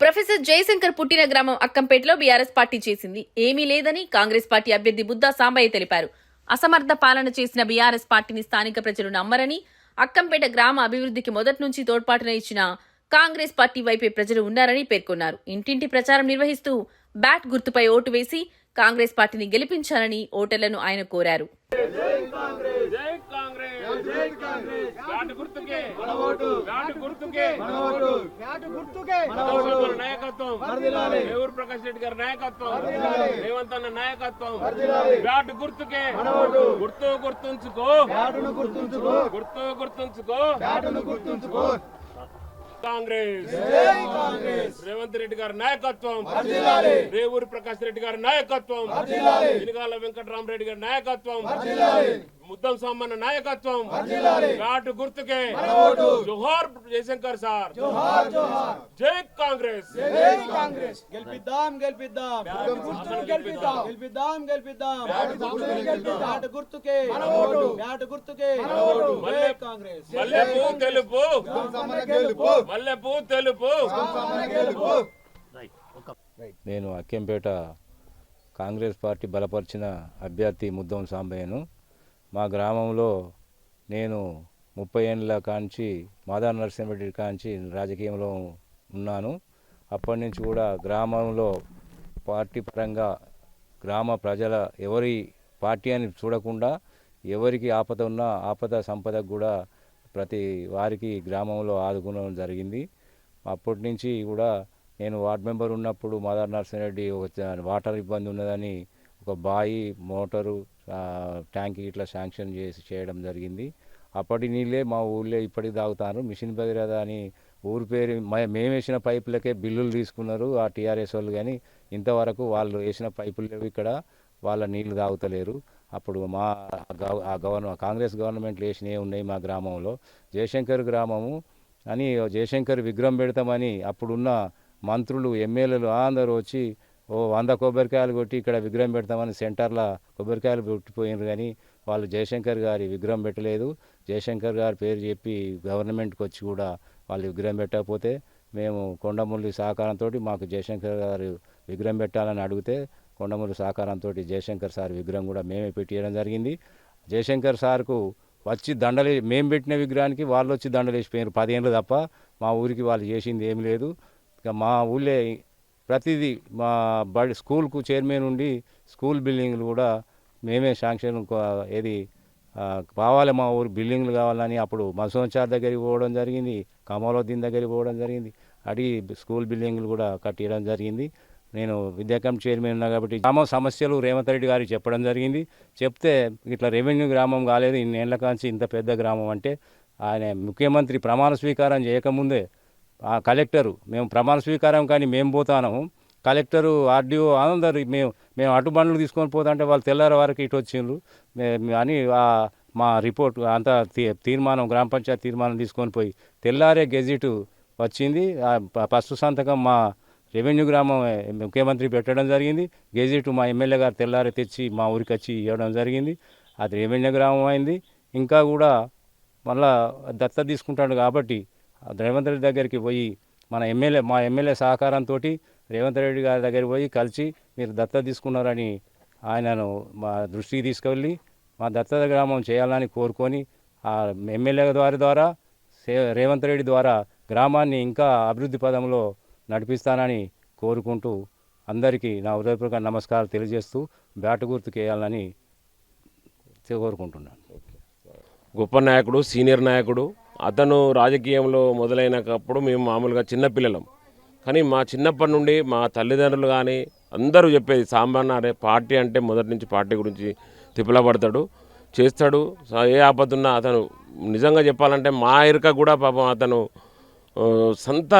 Professor Jayashankar పుట్టిన గ్రామం అక్కంపేటలో BRS party చేసింది ఏమీ లేదని కాంగ్రెస్ పార్టీ అభ్యర్థి బుద్దా సాంబయ్య తెలిపారు. అసమర్థ పాలన చేసిన బీఆర్ఎస్ పార్టీని స్థానిక ప్రజలు నమ్మరని, అక్కంపేట గ్రామ అభివృద్ధికి మొదటి నుంచి తోడ్పాటున ఇచ్చిన కాంగ్రెస్ పార్టీ వైపే ప్రజలు ఉన్నారని పేర్కొన్నారు. ఇంటింటి ప్రచారం నిర్వహిస్తూ బ్యాట్ గుర్తుపై ఓటు వేసి కాంగ్రెస్ పార్టీని గెలిపించాలని ఓటర్లను ఆయన కోరారు. ప్రకాష్ రెడ్డి గారి నాయకత్వం, రేవంత్ అన్న నాయకత్వం, బ్యాట్ గుర్తుకే గుర్తుంచుకో కాంగ్రెస్. రేవంత్ రెడ్డి గారి నాయకత్వం, రేవూరి ప్రకాష్ రెడ్డి గారి నాయకత్వం, ఇనుగాల వెంకటరామరెడ్డి గారి నాయకత్వం, ముద్దం సామన్న నాయకత్వం, బ్యాట్ గుర్తుకే జోహార్ జయశంకర్ సార్, జై కాంగ్రెస్. గెలిపిద్దాం మల్లెపూ తెలుపు. నేను అక్కంపేట కాంగ్రెస్ పార్టీ బలపరిచిన అభ్యర్థి ముద్దం సాంబయ్యను. మా గ్రామంలో నేను 30 ఏళ్ళ కాంచి మాదార నరసింహరెడ్డి కాంచి రాజకీయంలో ఉన్నాను. అప్పటి నుంచి కూడా గ్రామంలో పార్టీ పరంగా గ్రామ ప్రజల ఎవరి పార్టీ అని చూడకుండా ఎవరికి ఆపద ఉన్నా ఆపద సంపదకు కూడా ప్రతి వారికి గ్రామంలో ఆదుకోవడం జరిగింది. అప్పటి నుంచి కూడా నేను వార్డ్ మెంబర్ ఉన్నప్పుడు మాదార నరసింహరెడ్డి వాటర్ ఇబ్బంది ఉన్నదని ఒక బాయి, మోటారు, ట్యాంక్ ఇట్లా శాంక్షన్ చేయడం జరిగింది. అప్పటి నీళ్ళే మా ఊళ్ళో ఇప్పటికి తాగుతారు. మిషన్ భగీరథ అని ఊరి పేరు మేము వేసిన పైపులకే బిల్లులు తీసుకున్నారు ఆ టీఆర్ఎస్ వాళ్ళు, కానీ ఇంతవరకు వాళ్ళు వేసిన పైపులు లేవు, ఇక్కడ వాళ్ళ నీళ్లు తాగుతలేరు. అప్పుడు మా కాంగ్రెస్ గవర్నమెంట్లు వేసినవి ఉన్నాయి మా గ్రామంలో. జయశంకర్ గ్రామము అని జయశంకర్ విగ్రహం పెడతామని అప్పుడున్న మంత్రులు, ఎమ్మెల్యేలు అందరూ వచ్చి 100 కొబ్బరికాయలు కొట్టి ఇక్కడ విగ్రహం పెడతామని సెంటర్లో కొబ్బరికాయలు కొట్టిపోయినారు, కానీ వాళ్ళు జయశంకర్ గారి విగ్రహం పెట్టలేదు. జయశంకర్ గారి పేరు చెప్పి గవర్నమెంట్కి వచ్చి కూడా వాళ్ళు విగ్రహం పెట్టకపోతే మేము కొండమురళి సహకారంతో మాకు జయశంకర్ గారు విగ్రహం పెట్టాలని అడిగితే కొండమురళి సహకారంతో జయశంకర్ సార్ విగ్రహం కూడా మేమే పెట్టియడం జరిగింది. జయశంకర్ సార్కు వచ్చి మేము పెట్టిన విగ్రహానికి వాళ్ళు వచ్చి దండలేసిపోయారు 10 ఏళ్ళు తప్ప. మా ఊరికి వాళ్ళు చేసింది ఏమి లేదు. ఇక మా ఊళ్ళో ప్రతిదీ మా స్కూల్కు చైర్మన్ ఉండి స్కూల్ బిల్డింగ్లు కూడా మేమే శాంక్షన్ ఏది కావాలి, మా ఊరు బిల్డింగ్లు కావాలని అప్పుడు మసోన్చార్ దగ్గరికి పోవడం జరిగింది, కమలోద్దీన్ దగ్గరికి పోవడం జరిగింది, అడిగి స్కూల్ బిల్డింగ్లు కూడా కట్టియడం జరిగింది. నేను విద్యా కమిటీ చైర్మన్ ఉన్నా కాబట్టి గ్రామం సమస్యలు రేవంత్ రెడ్డి గారికి చెప్పడం జరిగింది. చెప్తే ఇట్లా రెవెన్యూ గ్రామం కాలేదు, ఇన్నేళ్ల కాంచి ఇంత పెద్ద గ్రామం అంటే ఆయన ముఖ్యమంత్రి ప్రమాణ స్వీకారం చేయకముందే ఆ కలెక్టరు మేము ప్రమాణ స్వీకారం కానీ మేము పోతాము, కలెక్టరు, ఆర్డీఓ అందరు మేము అటు బండ్లు తీసుకొని పోతుంటే వాళ్ళు తెల్లారి వరకు ఇటు వచ్చిండ్రు అని మా రిపోర్ట్ అంతా తీర్మానం, గ్రామ పంచాయతీ తీర్మానం తీసుకొని పోయి తెల్లారే గెజిట్ వచ్చింది. ఫస్ట్ సంతకం మా రెవెన్యూ గ్రామం ముఖ్యమంత్రి పెట్టడం జరిగింది. గెజిట్ మా ఎమ్మెల్యే గారు తెల్లారి తెచ్చి మా ఊరికి వచ్చి ఇవ్వడం జరిగింది. అది రెవెన్యూ గ్రామం అయింది. ఇంకా కూడా మళ్ళా దత్తత తీసుకుంటాడు కాబట్టి రేవంత్ రెడ్డి దగ్గరికి పోయి మా ఎమ్మెల్యే సహకారంతో రేవంత్ రెడ్డి గారి దగ్గరికి పోయి కలిసి మీరు దత్తత తీసుకున్నారని ఆయనను మా దృష్టికి తీసుకెళ్ళి మా దత్తత గ్రామం చేయాలని కోరుకొని ఆ ఎమ్మెల్యే ద్వారా రేవంత్ రెడ్డి ద్వారా గ్రామాన్ని ఇంకా అభివృద్ధి పదంలో నడిపిస్తానని కోరుకుంటూ అందరికీ నా హృదయపూర్వక నమస్కారాలు తెలియజేస్తూ బ్యాట్ గుర్తుకు వేయాలని కోరుకుంటున్నాను. గొప్ప నాయకుడు, సీనియర్ నాయకుడు. అతను రాజకీయంలో మొదలైనప్పుడు మేము మామూలుగా చిన్నపిల్లలం, కానీ మా చిన్నప్పటి నుండి మా తల్లిదండ్రులు కానీ అందరూ చెప్పేది సాంబన్న పార్టీ అంటే మొదటి నుంచి పార్టీ గురించి తిప్పలపడతాడు, చేస్తాడు. ఏ ఆపదున్నా అతను నిజంగా చెప్పాలంటే మా ఇరుక కూడా పాపం అతను సొంత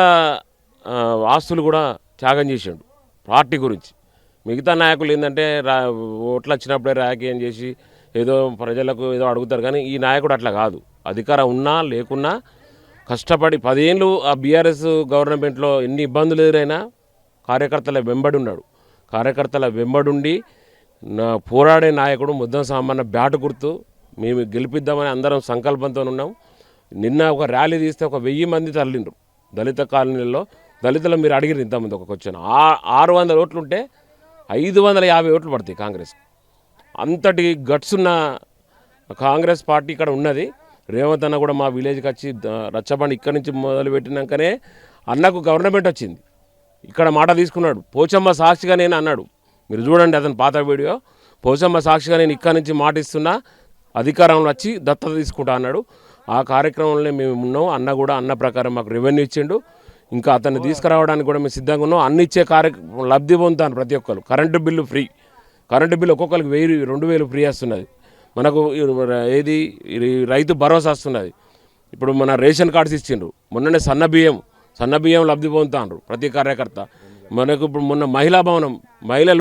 ఆస్తులు కూడా త్యాగం చేసాడు పార్టీ గురించి. మిగతా నాయకులు ఏంటంటే ఓట్లు వచ్చినప్పుడే రాజకీయం చేసి ఏదో ప్రజలకు ఏదో అడుగుతారు, కానీ ఈ నాయకుడు అట్లా కాదు. అధికారం ఉన్నా లేకున్నా కష్టపడి 10 ఏళ్ళు ఆ బీఆర్ఎస్ గవర్నమెంట్లో ఎన్ని ఇబ్బందులు ఎదురైనా కార్యకర్తల వెంబడి ఉన్నాడు. కార్యకర్తల వెంబడుండి పోరాడే నాయకుడు ముద్దం సామన్న. బ్యాట్ గుర్తు మేము గెలిపిద్దామని అందరం సంకల్పంతో ఉన్నాం. నిన్న ఒక ర్యాలీ తీస్తే ఒక 1000 మంది తరలిండ్రు. దళిత కాలనీల్లో దళితులు మీరు అడిగిరు ఇంతకుముందు ఒక క్వశ్చన్ 600 ఓట్లు ఉంటే 550 ఓట్లు పడతాయి కాంగ్రెస్. అంతటి గట్స్ ఉన్న కాంగ్రెస్ పార్టీ ఇక్కడ ఉన్నది. రేవంత్ అన్న కూడా మా విలేజ్కి వచ్చి రచ్చబండి ఇక్కడి నుంచి మొదలు పెట్టినాకనే అన్నకు గవర్నమెంట్ వచ్చింది. ఇక్కడ మాట తీసుకున్నాడు. పోచమ్మ సాక్షిగా నేను అన్నాడు, మీరు చూడండి అతను పాత వీడియో. పోచమ్మ సాక్షిగా నేను ఇక్కడి నుంచి మాట ఇస్తున్నా, అధికారంలో వచ్చి దత్తత తీసుకుంటా అన్నాడు. ఆ కార్యక్రమంలో మేము ఉన్నాం. అన్న కూడా అన్న ప్రకారం మాకు రెవెన్యూ ఇచ్చిండు. ఇంకా అతన్ని తీసుకురావడానికి కూడా మేము సిద్ధంగా ఉన్నాం. అన్ని ఇచ్చే లబ్ధి పొందుతాను ప్రతి ఒక్కరు. Current bill free, current bill ఒక్కొక్కరికి 1000-2000 ఫ్రీ వస్తున్నది. మనకు ఏది రైతు భరోసా వస్తున్నది. ఇప్పుడు మన రేషన్ కార్డ్స్ ఇచ్చిండ్రు. మొన్ననే సన్న బియ్యం లబ్ధి పొందుతాండ్రు ప్రతి కార్యకర్త. మనకు ఇప్పుడు మొన్న మహిళా భవనం మహిళలు